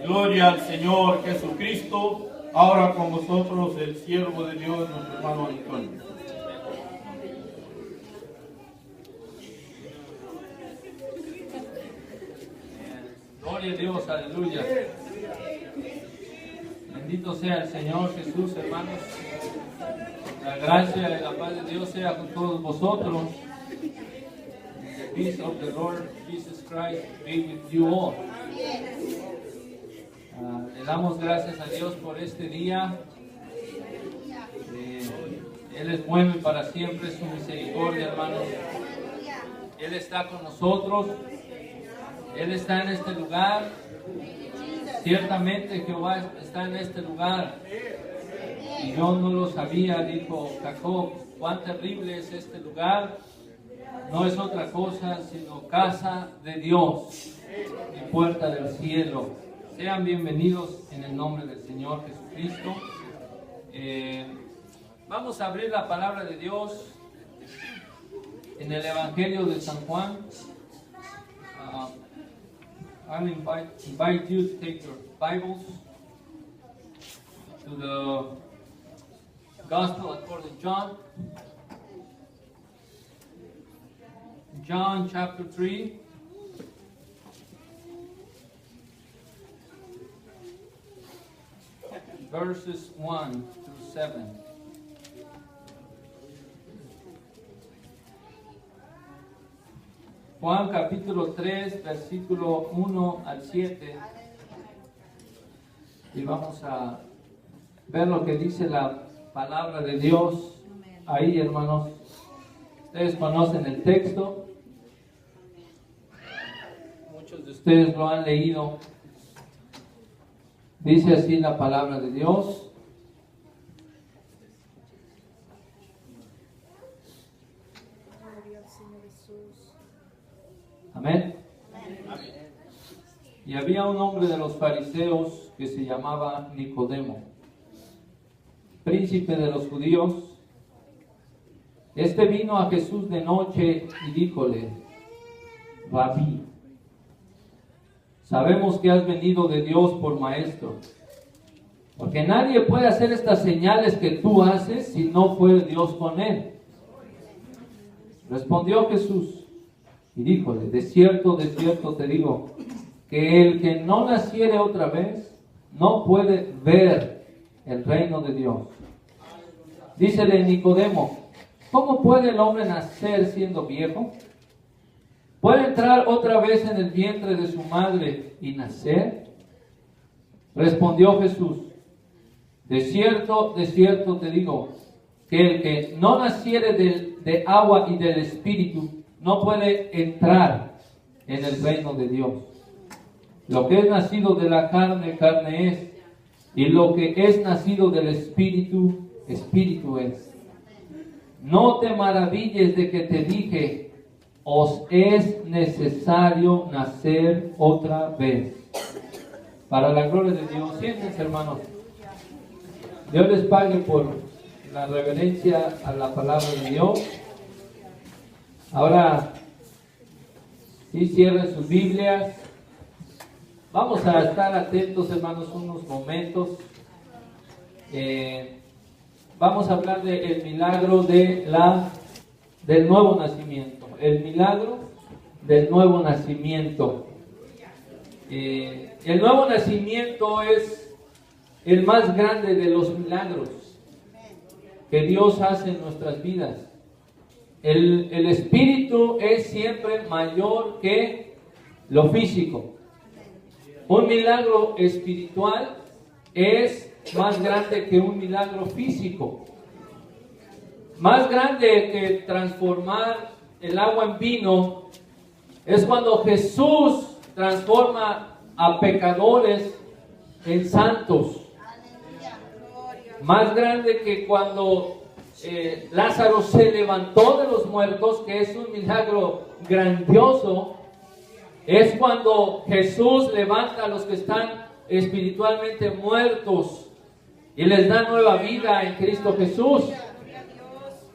Gloria al Señor Jesucristo. Ahora con vosotros el siervo de Dios, nuestro hermano Antonio. Gloria a Dios, aleluya. Bendito sea el Señor Jesús, hermanos. La gracia y la paz de Dios sea con todos vosotros. The peace of the Lord Jesus Christ be with you all. Le damos gracias a Dios por este día. Él es bueno y para siempre es su misericordia, hermanos. Él está con nosotros. Él está en este lugar. Ciertamente Jehová está en este lugar. Y yo no lo sabía, dijo Jacob. Cuán terrible es este lugar. No es otra cosa sino casa de Dios y puerta del cielo. Sean bienvenidos en el nombre del Señor Jesucristo. Vamos a abrir la palabra de Dios en el Evangelio de San Juan. I'll invite you to take your Bibles to the Gospel according to John. John chapter 3. Verses 1 through 7. Juan capítulo 3, versículo 1 al 7. Y vamos a ver lo que dice la palabra de Dios ahí, hermanos. Ustedes conocen el texto. Muchos de ustedes lo han leído. Dice así la palabra de Dios. Amén. Y había un hombre de los fariseos que se llamaba Nicodemo, príncipe de los judíos. Este vino a Jesús de noche y díjole: Rabí, sabemos que has venido de Dios por maestro, porque nadie puede hacer estas señales que tú haces si no fuere Dios con él. Respondió Jesús y díjole: de cierto te digo, que el que no naciere otra vez no puede ver el reino de Dios. Dícele Nicodemo: ¿cómo puede el hombre nacer siendo viejo? ¿Puede entrar otra vez en el vientre de su madre y nacer? Respondió Jesús: de cierto te digo, que el que no naciere de agua y del Espíritu no puede entrar en el reino de Dios. Lo que es nacido de la carne, carne es, y lo que es nacido del Espíritu, Espíritu es. No te maravilles de que te dije: os es necesario nacer otra vez. Para la gloria de Dios. Siéntense, hermanos. Dios les pague por la reverencia a la palabra de Dios. Ahora, si cierren sus Biblias. Vamos a estar atentos, hermanos, unos momentos. Vamos a hablar del milagro del nuevo nacimiento. El milagro del nuevo nacimiento. El nuevo nacimiento es el más grande de los milagros que Dios hace en nuestras vidas. El espíritu es siempre mayor que lo físico. Un milagro espiritual es más grande que un milagro físico. Más grande que transformar el agua en vino es cuando Jesús transforma a pecadores en santos. Más grande que cuando Lázaro se levantó de los muertos, que es un milagro grandioso, es cuando Jesús levanta a los que están espiritualmente muertos y les da nueva vida en Cristo Jesús.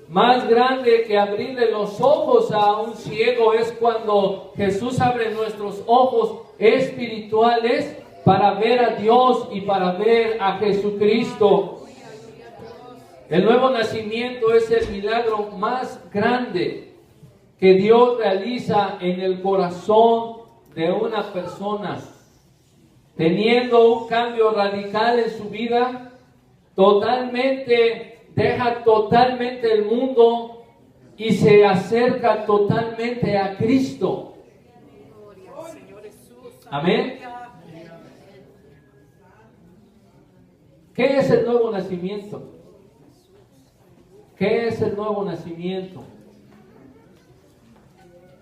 Más grande que abrirle los ojos a un ciego es cuando Jesús abre nuestros ojos espirituales para ver a Dios y para ver a Jesucristo. El nuevo nacimiento es el milagro más grande que Dios realiza en el corazón de una persona, teniendo un cambio radical en su vida, deja totalmente el mundo y se acerca totalmente a Cristo. Amén. ¿Qué es el nuevo nacimiento? ¿Qué es el nuevo nacimiento?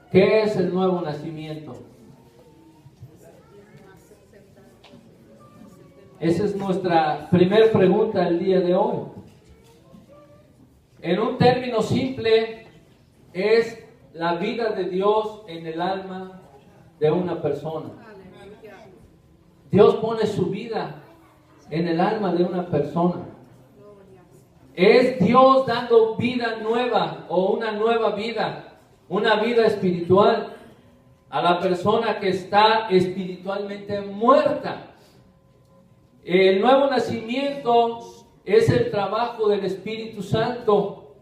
¿Qué es el nuevo nacimiento? Esa es nuestra primera pregunta el día de hoy. En un término simple, es la vida de Dios en el alma de una persona. Dios pone su vida en el alma de una persona. Es Dios dando vida nueva o una nueva vida, una vida espiritual a la persona que está espiritualmente muerta. El nuevo nacimiento es el trabajo del Espíritu Santo.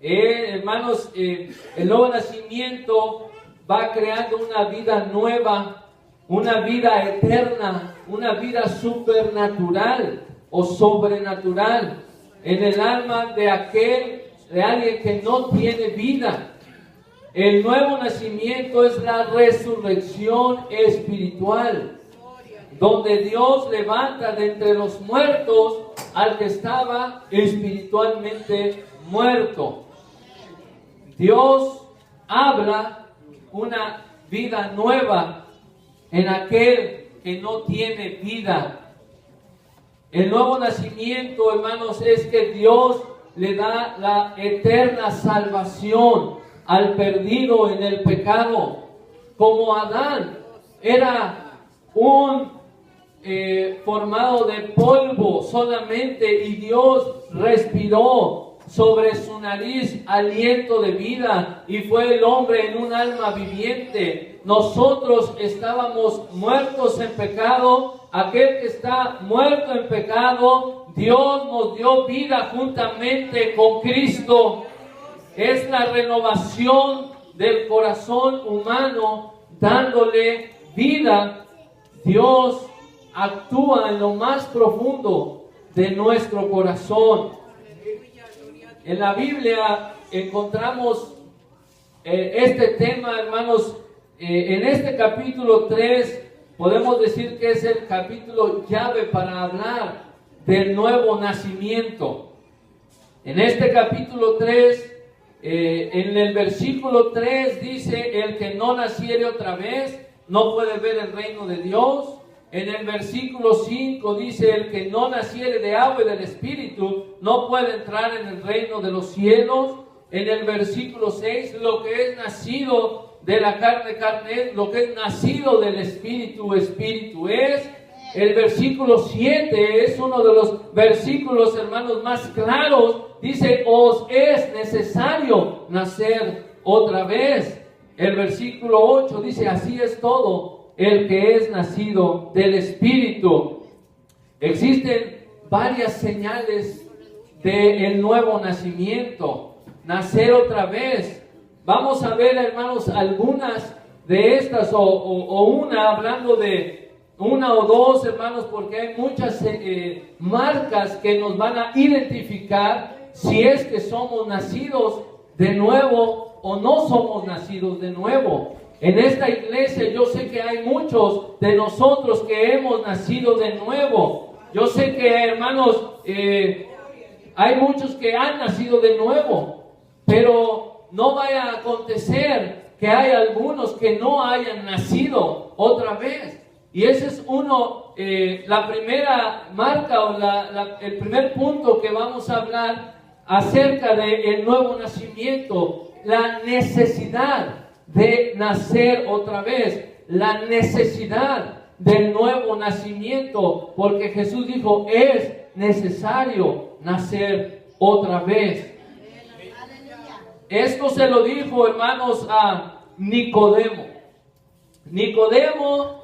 Hermanos, el nuevo nacimiento va creando una vida nueva, una vida eterna, una vida supernatural o sobrenatural en el alma de alguien que no tiene vida. El nuevo nacimiento es la resurrección espiritual, donde Dios levanta de entre los muertos al que estaba espiritualmente muerto. Dios habla una vida nueva en aquel que no tiene vida. El nuevo nacimiento, hermanos, es que Dios le da la eterna salvación al perdido en el pecado. Como Adán era un formado de polvo solamente, y Dios respiró sobre su nariz aliento de vida y fue el hombre en un alma viviente. Nosotros estábamos muertos en pecado. Aquel que está muerto en pecado, Dios nos dio vida juntamente con Cristo. Es la renovación del corazón humano dándole vida. Dios actúa en lo más profundo de nuestro corazón. En la Biblia encontramos este tema, hermanos. En este capítulo 3 podemos decir que es el capítulo llave para hablar del nuevo nacimiento. En este capítulo 3, en el versículo 3 dice: el que no naciere otra vez no puede ver el reino de Dios. En el versículo 5 dice: el que no naciere de agua y del Espíritu no puede entrar en el reino de los cielos. En el versículo 6, lo que es nacido de la carne, carne es; lo que es nacido del Espíritu, Espíritu es. El versículo 7 es uno de los versículos, hermanos, más claros. Dice: os es necesario nacer otra vez. El versículo 8 dice: así es todo el que es nacido del Espíritu. Existen varias señales del nuevo nacimiento, nacer otra vez. Vamos a ver, hermanos, algunas de estas, o una, hablando de una o dos, hermanos, porque hay muchas marcas que nos van a identificar si es que somos nacidos de nuevo o no somos nacidos de nuevo. En esta iglesia yo sé que hay muchos de nosotros que hemos nacido de nuevo. Yo sé que, hermanos, hay muchos que han nacido de nuevo, pero no vaya a acontecer que hay algunos que no hayan nacido otra vez. Y ese es la primera marca o el primer punto que vamos a hablar acerca del nuevo nacimiento, la necesidad de nacer otra vez, la necesidad del nuevo nacimiento, porque Jesús dijo: es necesario nacer otra vez. Esto se lo dijo, hermanos, a Nicodemo. Nicodemo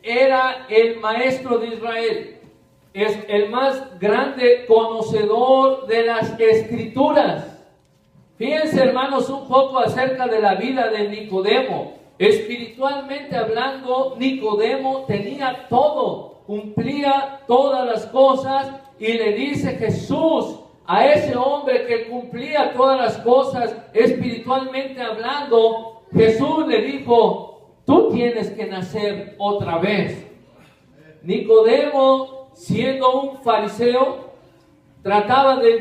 era el maestro de Israel. Es el más grande conocedor de las Escrituras. Fíjense, hermanos, un poco acerca de la vida de Nicodemo. Espiritualmente hablando, Nicodemo tenía todo, cumplía todas las cosas, y le dice Jesús a ese hombre que cumplía todas las cosas espiritualmente hablando. Jesús le dijo: tú tienes que nacer otra vez. Nicodemo, siendo un fariseo, trataban de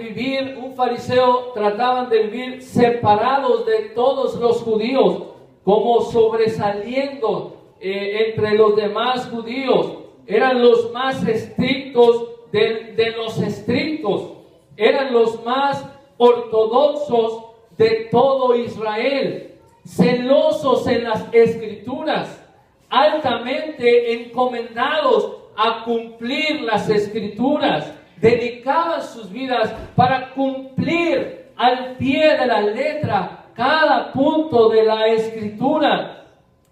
vivir separados de todos los judíos, como sobresaliendo entre los demás judíos. Eran los más estrictos de los estrictos, eran los más ortodoxos de todo Israel, celosos en las Escrituras, altamente encomendados a cumplir las Escrituras. Dedicaban sus vidas para cumplir al pie de la letra cada punto de la Escritura.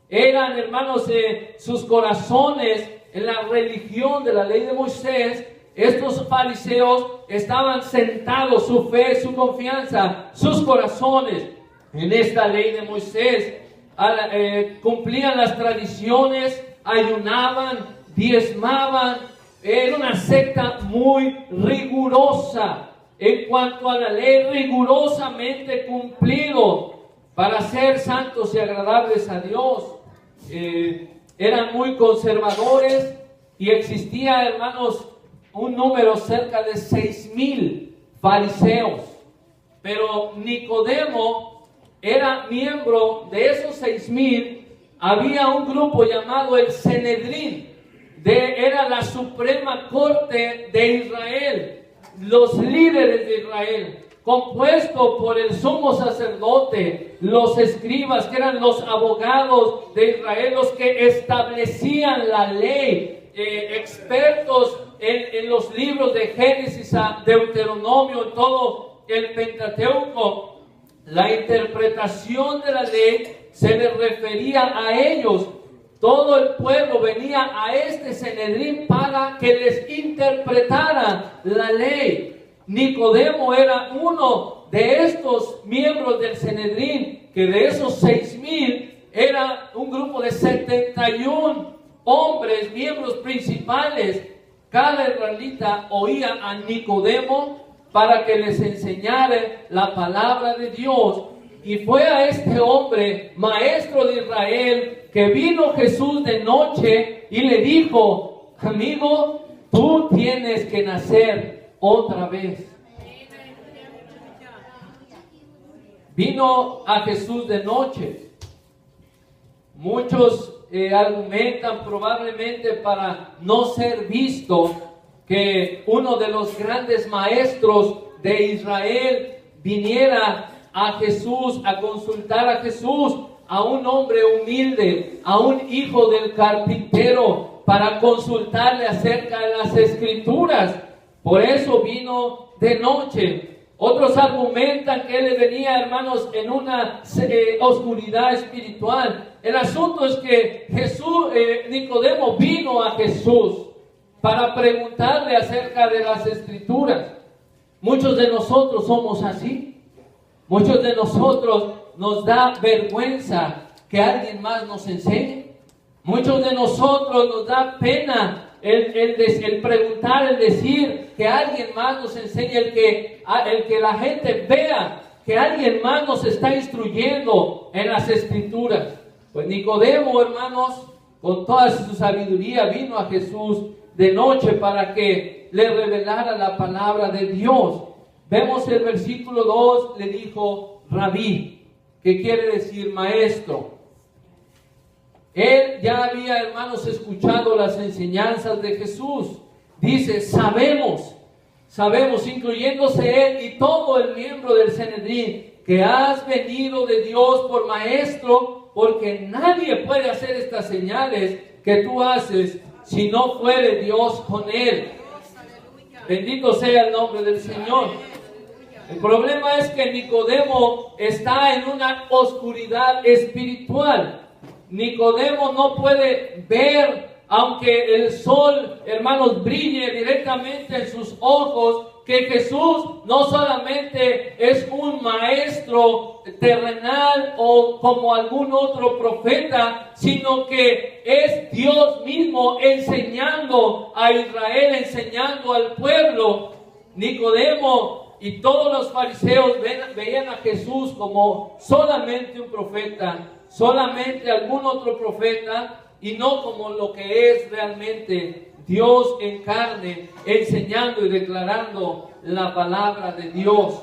Eran, hermanos, sus corazones en la religión de la ley de Moisés. Estos fariseos estaban sentados, su fe, su confianza, sus corazones en esta ley de Moisés. Cumplían las tradiciones, ayunaban, diezmaban. Era una secta muy rigurosa en cuanto a la ley, rigurosamente cumplido para ser santos y agradables a Dios. Eran muy conservadores, y existía, hermanos, un número cerca de 6,000 fariseos. Pero Nicodemo era miembro de esos 6,000. Había un grupo llamado el Sanedrín. Era la suprema corte de Israel, los líderes de Israel, compuesto por el sumo sacerdote, los escribas, que eran los abogados de Israel, los que establecían la ley, expertos en los libros de Génesis a Deuteronomio, todo el Pentateuco. La interpretación de la ley se les refería a ellos. Todo el pueblo venía a este Sanedrín para que les interpretara la ley. Nicodemo era uno de estos miembros del Sanedrín, que de esos 6,000 era un grupo de 71 hombres, miembros principales. Cada israelita oía a Nicodemo para que les enseñara la palabra de Dios. Y fue a este hombre, maestro de Israel, que vino Jesús de noche y le dijo: amigo, tú tienes que nacer otra vez. Vino a Jesús de noche. Muchos argumentan, probablemente para no ser visto, que uno de los grandes maestros de Israel viniera a Jesús, a consultar a Jesús, a un hombre humilde, a un hijo del carpintero, para consultarle acerca de las Escrituras. Por eso vino de noche. Otros argumentan que él venía, hermanos, en una oscuridad espiritual. El asunto es que Nicodemo vino a Jesús para preguntarle acerca de las Escrituras. Muchos de nosotros somos así. Muchos de nosotros nos da vergüenza que alguien más nos enseñe. Muchos de nosotros nos da pena el preguntar, el decir que alguien más nos enseñe, el que la gente vea que alguien más nos está instruyendo en las Escrituras. Pues Nicodemo, hermanos, con toda su sabiduría vino a Jesús de noche para que le revelara la palabra de Dios. Vemos el versículo 2, le dijo Rabí, que quiere decir maestro. Él ya había, hermanos, escuchado las enseñanzas de Jesús. Dice, sabemos, incluyéndose él y todo el miembro del Sanedrín, que has venido de Dios por maestro, porque nadie puede hacer estas señales que tú haces si no fuere Dios con él. Bendito sea el nombre del Señor. El problema es que Nicodemo está en una oscuridad espiritual. Nicodemo no puede ver aunque el sol, hermanos, brille directamente en sus ojos, que Jesús no solamente es un maestro terrenal o como algún otro profeta, sino que es Dios mismo enseñando a Israel, enseñando al pueblo. Nicodemo y todos los fariseos veían a Jesús como solamente un profeta, solamente algún otro profeta, y no como lo que es realmente Dios en carne, enseñando y declarando la palabra de Dios.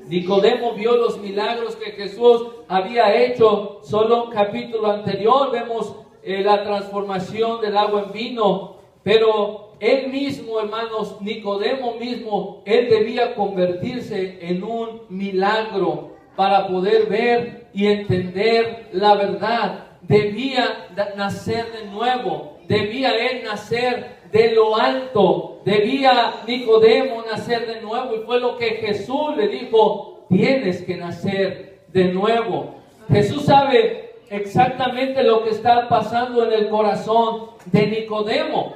Nicodemo vio los milagros que Jesús había hecho. Solo un capítulo anterior vemos la transformación del agua en vino, pero él mismo, hermanos, Nicodemo mismo, él debía convertirse en un milagro para poder ver y entender la verdad. Debía nacer de nuevo, debía él nacer de lo alto, debía Nicodemo nacer de nuevo, y fue lo que Jesús le dijo: tienes que nacer de nuevo. Jesús sabe exactamente lo que está pasando en el corazón de Nicodemo,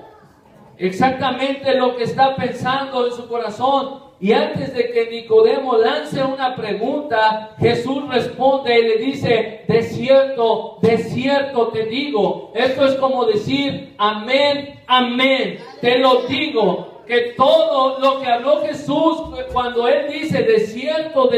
exactamente lo que está pensando en su corazón. Y antes de que Nicodemo lance una pregunta, Jesús responde y le dice: de cierto te digo. Esto es como decir: amén, amén, te lo digo. Que todo lo que habló Jesús cuando Él dice de cierto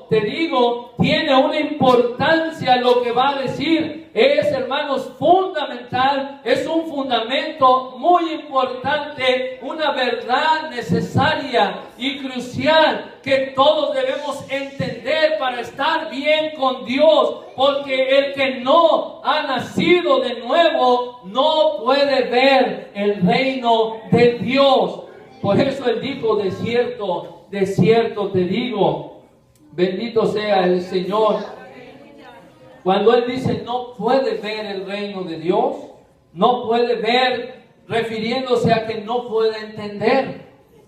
te digo, tiene una importancia lo que va a decir. Es, hermanos, fundamental, es un fundamento muy importante, una verdad necesaria y crucial que todos debemos entender para estar bien con Dios, porque el que no ha nacido de nuevo no puede ver el reino de Dios. Por eso Él dijo: de cierto te digo. Bendito sea el Señor. Cuando Él dice no puede ver el reino de Dios, no puede ver, refiriéndose a que no puede entender,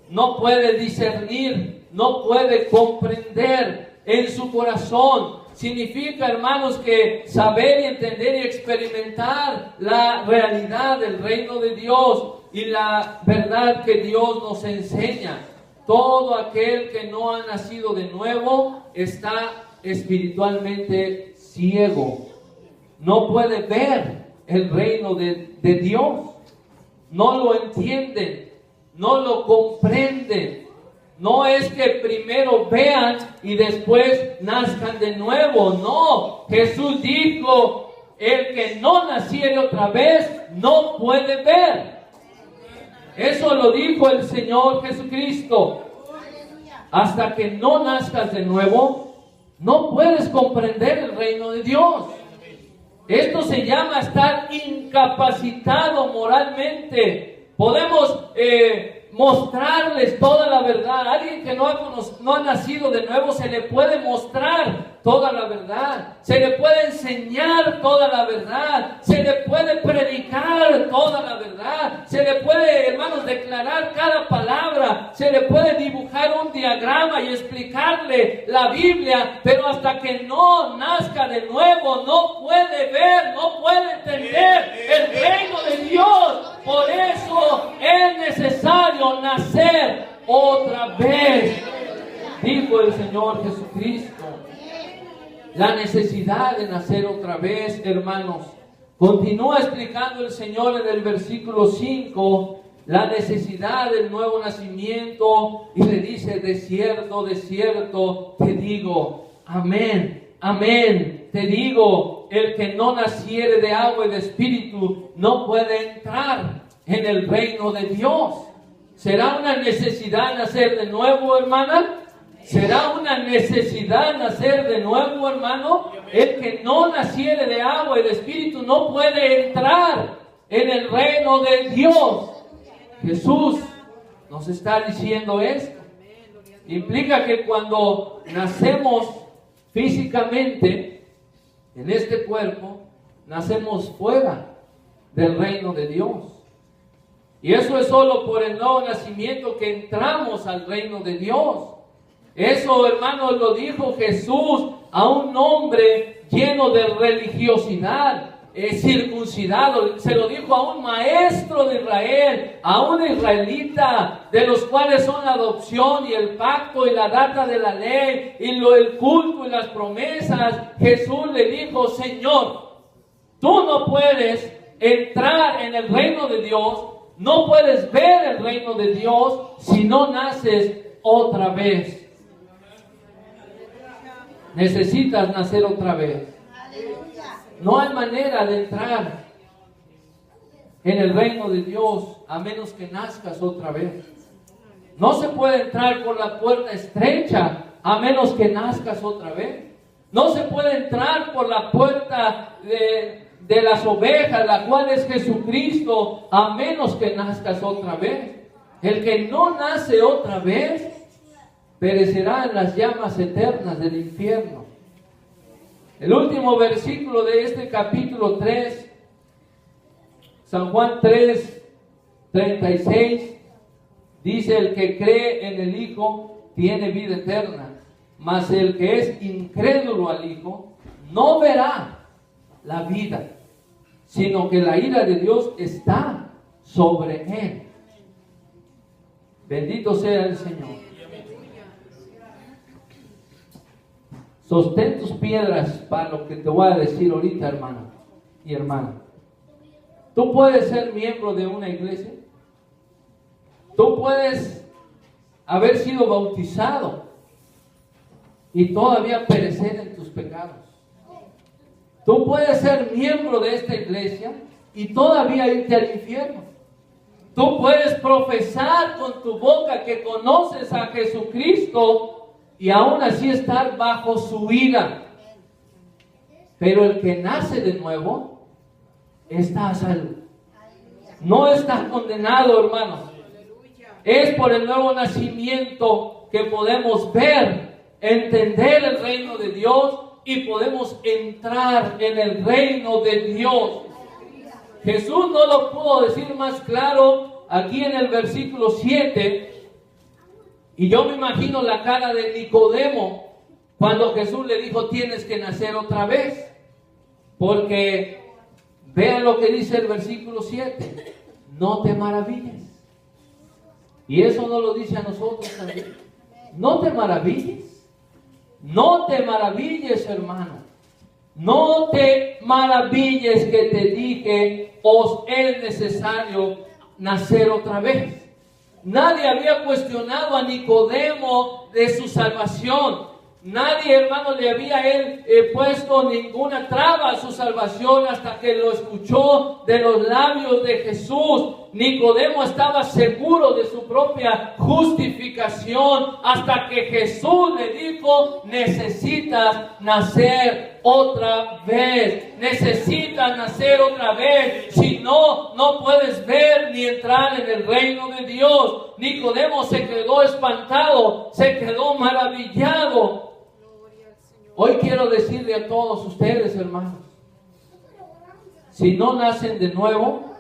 no puede discernir, no puede comprender en su corazón. Significa, hermanos, que saber y entender y experimentar la realidad del reino de Dios y la verdad que Dios nos enseña. Todo aquel que no ha nacido de nuevo está espiritualmente ciego. No puede ver el reino de Dios. No lo entienden, no lo comprenden. No es que primero vean y después nazcan de nuevo. No, Jesús dijo: el que no naciere otra vez no puede ver. Eso lo dijo el Señor Jesucristo. Hasta que no nazcas de nuevo, no puedes comprender el reino de Dios. Esto se llama estar incapacitado moralmente. Podemos mostrarles toda la verdad. A alguien que no ha nacido de nuevo se le puede mostrar toda la verdad, se le puede enseñar toda la verdad, se le puede predicar toda la verdad, se le puede, hermanos, declarar cada palabra, se le puede dibujar un diagrama y explicarle la Biblia, pero hasta que no nazca de nuevo no puede ver, no puede entender el reino de Dios. Por eso es necesario nacer otra vez, dijo el Señor Jesucristo. La necesidad de nacer otra vez, hermanos. Continúa explicando el Señor en el versículo 5 la necesidad del nuevo nacimiento y le dice: de cierto te digo, amén, amén, te digo, el que no naciere de agua y de espíritu no puede entrar en el reino de Dios. ¿Será una necesidad nacer de nuevo, hermana? ¿Será una necesidad nacer de nuevo, hermano? El que no naciere de agua y de espíritu no puede entrar en el reino de Dios. Jesús nos está diciendo esto. Implica que cuando nacemos físicamente en este cuerpo, nacemos fuera del reino de Dios. Y eso es solo por el nuevo nacimiento que entramos al reino de Dios. Eso, hermanos, lo dijo Jesús a un hombre lleno de religiosidad, circuncidado. Se lo dijo a un maestro de Israel, a un israelita, de los cuales son la adopción y el pacto y la data de la ley y el culto y las promesas. Jesús le dijo: Señor, tú no puedes entrar en el reino de Dios, no puedes ver el reino de Dios si no naces otra vez. Necesitas nacer otra vez. No hay manera de entrar en el reino de Dios a menos que nazcas otra vez. No se puede entrar por la puerta estrecha a menos que nazcas otra vez. No se puede entrar por la puerta de las ovejas, la cual es Jesucristo, a menos que nazcas otra vez. El que no nace otra vez perecerá en las llamas eternas del infierno. El último versículo de este capítulo 3, San Juan 3, 36, dice: el que cree en el Hijo tiene vida eterna, mas el que es incrédulo al Hijo no verá la vida, sino que la ira de Dios está sobre él. Bendito sea el Señor. Sostén tus piedras para lo que te voy a decir ahorita, hermano y hermana. Tú puedes ser miembro de una iglesia. Tú puedes haber sido bautizado y todavía perecer en tus pecados. Tú puedes ser miembro de esta iglesia y todavía irte al infierno. Tú puedes profesar con tu boca que conoces a Jesucristo y aún así estar bajo su ira. Pero el que nace de nuevo está a salvo. No está condenado, hermanos. Es por el nuevo nacimiento que podemos ver, entender el reino de Dios y podemos entrar en el reino de Dios. Jesús no lo pudo decir más claro aquí en el versículo 7. Y yo me imagino la cara de Nicodemo cuando Jesús le dijo: tienes que nacer otra vez. Porque vean lo que dice el versículo 7. No te maravilles. Y eso no lo dice a nosotros también. No te maravilles. No te maravilles, hermano. No te maravilles que te dije: os es necesario nacer otra vez. Nadie había cuestionado a Nicodemo de su salvación. Nadie, hermano, le había puesto ninguna traba a su salvación hasta que lo escuchó de los labios de Jesús. Nicodemo estaba seguro de su propia justificación hasta que Jesús le dijo: necesitas nacer otra vez. Necesitas nacer otra vez. Si no, no puedes ver ni entrar en el reino de Dios. Nicodemo se quedó espantado, se quedó maravillado. Hoy quiero decirle a todos ustedes, hermanos, si no nacen de nuevo,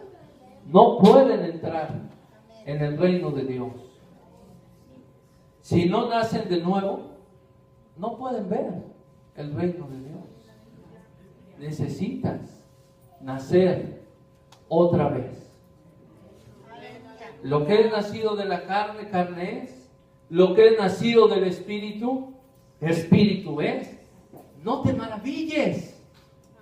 no pueden entrar en el reino de Dios. Si no nacen de nuevo, no pueden ver el reino de Dios. Necesitas nacer otra vez. Lo que es nacido de la carne, carne es. Lo que es nacido del Espíritu, Espíritu es. No te maravilles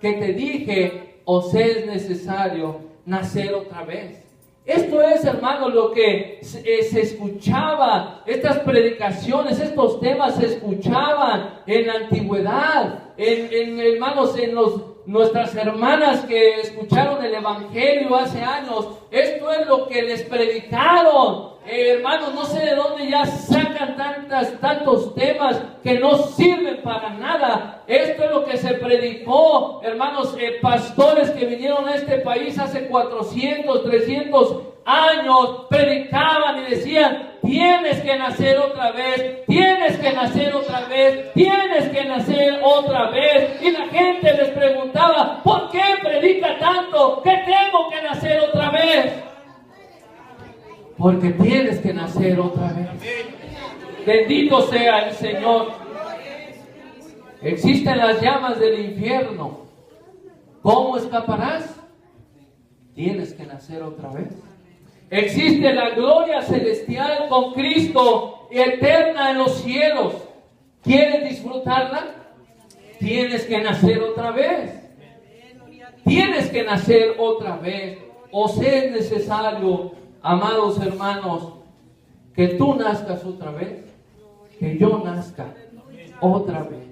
que te dije: os es necesario nacer otra vez. Esto es, hermano, lo que se escuchaba. Estas predicaciones, estos temas se escuchaban en la antigüedad. Hermanos, nuestras hermanas que escucharon el Evangelio hace años, esto es lo que les predicaron. Hermanos, no sé de dónde ya sacan tantos temas que no sirven para nada. Esto es lo que se predicó, hermanos, pastores que vinieron a este país hace 400, 300 años, predicaban y decían: tienes que nacer otra vez, tienes que nacer otra vez, tienes que nacer otra vez. Y la gente les preguntaba: ¿por qué predica tanto? ¿Qué tengo que nacer otra vez? Porque tienes que nacer otra vez. Bendito sea el Señor. Existen las llamas del infierno ¿Cómo escaparás? Tienes que nacer otra vez. Existe la gloria celestial con Cristo eterna en los cielos. ¿Quieres disfrutarla? Tienes que nacer otra vez. Tienes que nacer otra vez. O sea, es necesario, amados hermanos, que tú nazcas otra vez, que yo nazca otra vez.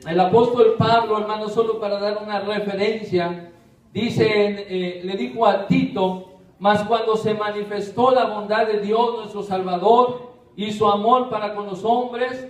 El apóstol Pablo, hermano, solo para dar una referencia, dice, le dijo a Tito: mas cuando se manifestó la bondad de Dios nuestro Salvador y su amor para con los hombres,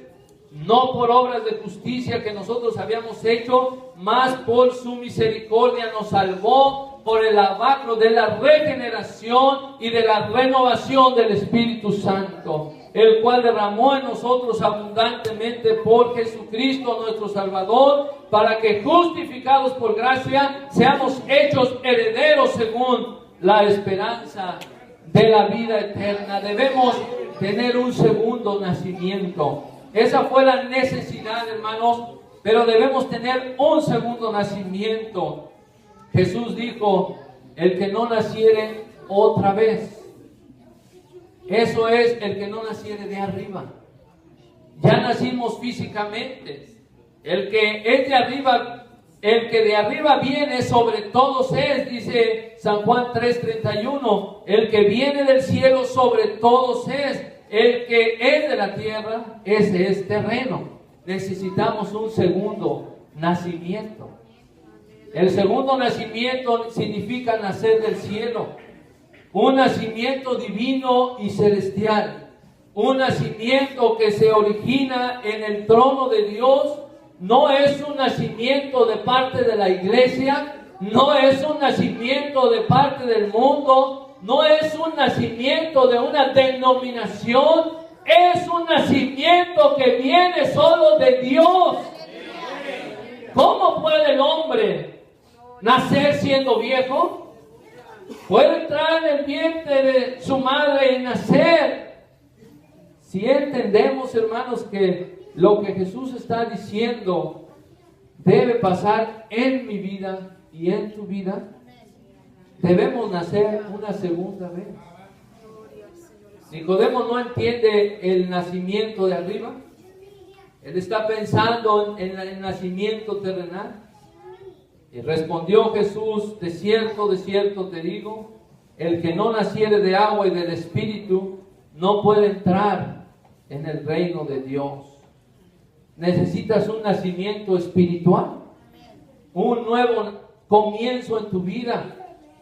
no por obras de justicia que nosotros habíamos hecho, mas por su misericordia nos salvó por el lavacro de la regeneración y de la renovación del Espíritu Santo, el cual derramó en nosotros abundantemente por Jesucristo nuestro Salvador, para que justificados por gracia seamos hechos herederos según la esperanza de la vida eterna. Debemos tener un segundo nacimiento. Esa fue la necesidad, hermanos, pero debemos tener un segundo nacimiento. Jesús dijo: el que no naciere otra vez. Eso es el que no naciere de arriba. Ya nacimos físicamente. El que es de arriba, el que de arriba viene sobre todos es, dice San Juan 3:31, el que viene del cielo sobre todos es. El que es de la tierra, ese es terreno. Necesitamos un segundo nacimiento. El segundo nacimiento significa nacer del cielo. Un nacimiento divino y celestial. Un nacimiento que se origina en el trono de Dios. No es un nacimiento de parte de la iglesia. No es un nacimiento de parte del mundo. No es un nacimiento de una denominación. Es un nacimiento que viene solo de Dios. ¿Cómo puede el hombre nacer siendo viejo? Puede entrar en el vientre de su madre y nacer. Si entendemos, hermanos, que lo que Jesús está diciendo debe pasar en mi vida y en tu vida, debemos nacer una segunda vez. Nicodemo no entiende el nacimiento de arriba. Él está pensando en el nacimiento terrenal. Y respondió Jesús: de cierto te digo, el que no naciere de agua y del Espíritu no puede entrar en el reino de Dios. Necesitas un nacimiento espiritual, un nuevo comienzo en tu vida,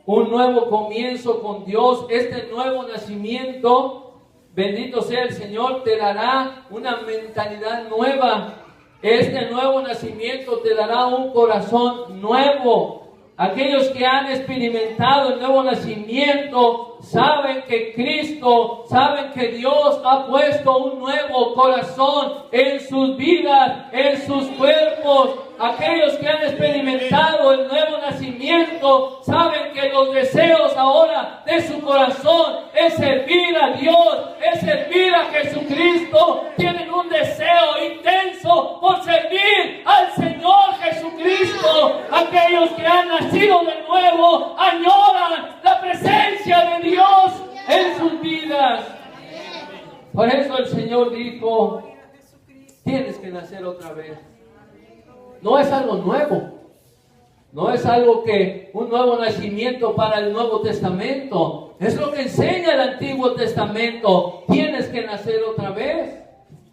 un nuevo comienzo con Dios. Este nuevo nacimiento, bendito sea el Señor, te dará una mentalidad nueva. Este nuevo nacimiento te dará un corazón nuevo. Aquellos que han experimentado el nuevo nacimiento saben que Cristo, saben que Dios ha puesto un nuevo corazón en sus vidas, en sus cuerpos. Aquellos que han experimentado el nuevo nacimiento saben que los deseos ahora de su corazón es servir a Dios, es servir a Jesucristo. Tienen un deseo intenso por servir al Señor Jesucristo. Aquellos que han nacido de nuevo añoran la presencia de Dios en sus vidas. Por eso el Señor dijo: tienes que nacer otra vez. No es algo nuevo. No es algo que un nuevo nacimiento para el Nuevo Testamento. Es lo que enseña el Antiguo Testamento. Tienes que nacer otra vez.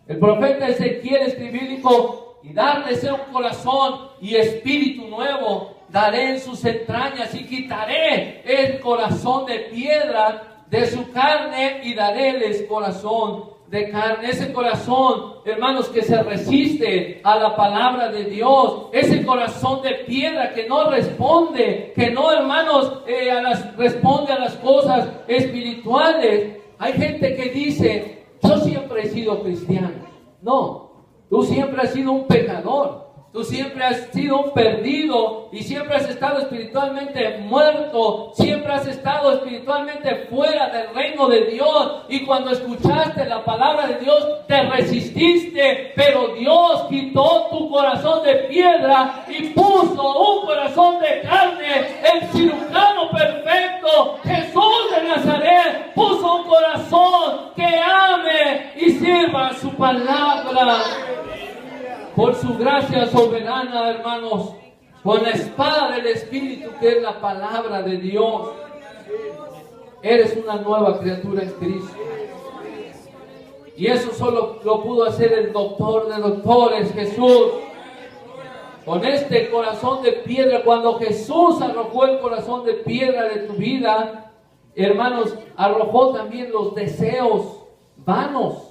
El profeta Ezequiel escribió y dijo: y darles un corazón y espíritu nuevo daré en sus entrañas, y quitaré el corazón de piedra de su carne y daréles corazón de carne. Ese corazón, hermanos, que se resiste a la palabra de Dios, ese corazón de piedra que no responde, que no, hermanos, responde a las cosas espirituales. Hay gente que dice: yo siempre he sido cristiano. No, tú siempre has sido un pecador. Tú siempre has sido un perdido y siempre has estado espiritualmente muerto, siempre has estado espiritualmente fuera del reino de Dios. Y cuando escuchaste la palabra de Dios, te resististe, pero Dios quitó tu corazón de piedra y puso un corazón de carne. El cirujano perfecto, Jesús de Nazaret, puso un corazón que ame y sirva su palabra. Por su gracia soberana, hermanos, con la espada del Espíritu, que es la palabra de Dios, eres una nueva criatura en Cristo. Y eso solo lo pudo hacer el doctor de doctores, Jesús. Con este corazón de piedra, cuando Jesús arrojó el corazón de piedra de tu vida, hermanos, arrojó también los deseos vanos.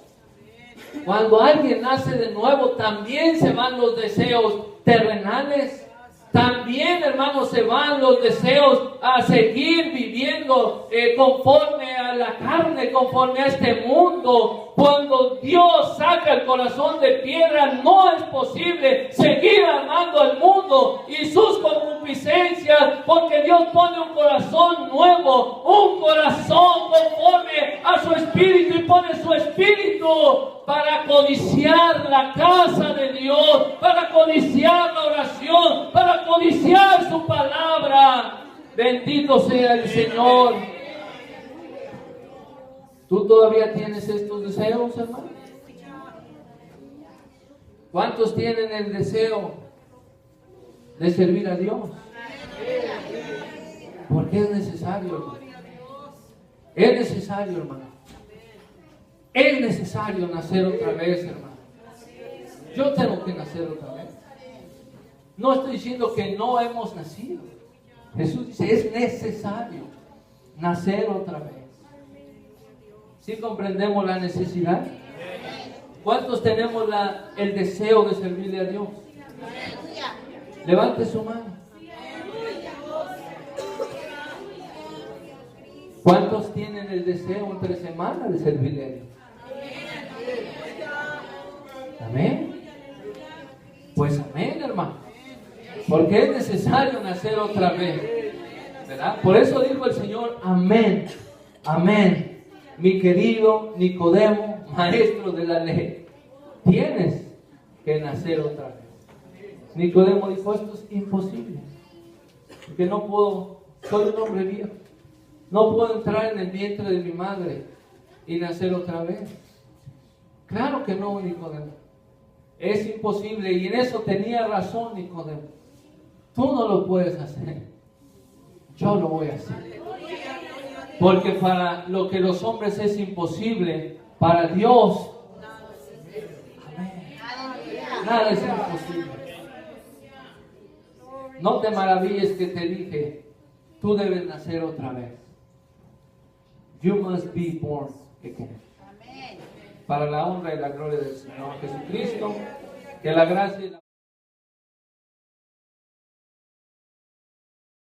Cuando alguien nace de nuevo, también se van los deseos terrenales. También, hermanos, se van los deseos a seguir viviendo conforme a la carne, conforme a este mundo. Cuando Dios saca el corazón de piedra, no es posible seguir amando al mundo y sus concupiscencias, porque Dios pone un corazón nuevo, un corazón conforme a su espíritu, y pone su espíritu para codiciar la casa de Dios, para codiciar la oración, para codiciar su palabra. Bendito sea el Señor. ¿Tú todavía tienes estos deseos, hermano? ¿Cuántos tienen el deseo de servir a Dios? Porque es necesario, hermano. Es necesario, hermano. Es necesario nacer otra vez, hermano. Yo tengo que nacer otra vez. No estoy diciendo que no hemos nacido. Jesús dice, es necesario nacer otra vez. ¿Sí comprendemos la necesidad? ¿Cuántos tenemos el deseo de servirle a Dios? Levante su mano. ¿Cuántos tienen el deseo entre semanas de servirle a Dios? Amén. Pues amén, hermano. Porque es necesario nacer otra vez, ¿verdad? Por eso dijo el Señor, amén, amén. Mi querido Nicodemo, maestro de la ley, tienes que nacer otra vez. Nicodemo dijo, esto es imposible, porque no puedo, soy un hombre viejo, no puedo entrar en el vientre de mi madre y nacer otra vez. Claro que no, Nicodemo, es imposible. Y en eso tenía razón Nicodemo. Tú no lo puedes hacer, yo lo voy a hacer. Porque para lo que los hombres es imposible, para Dios, amén, nada es imposible. No te maravilles que te dije, tú debes nacer otra vez. You must be born again. Para la honra y la gloria del Señor Jesucristo, que la gracia y la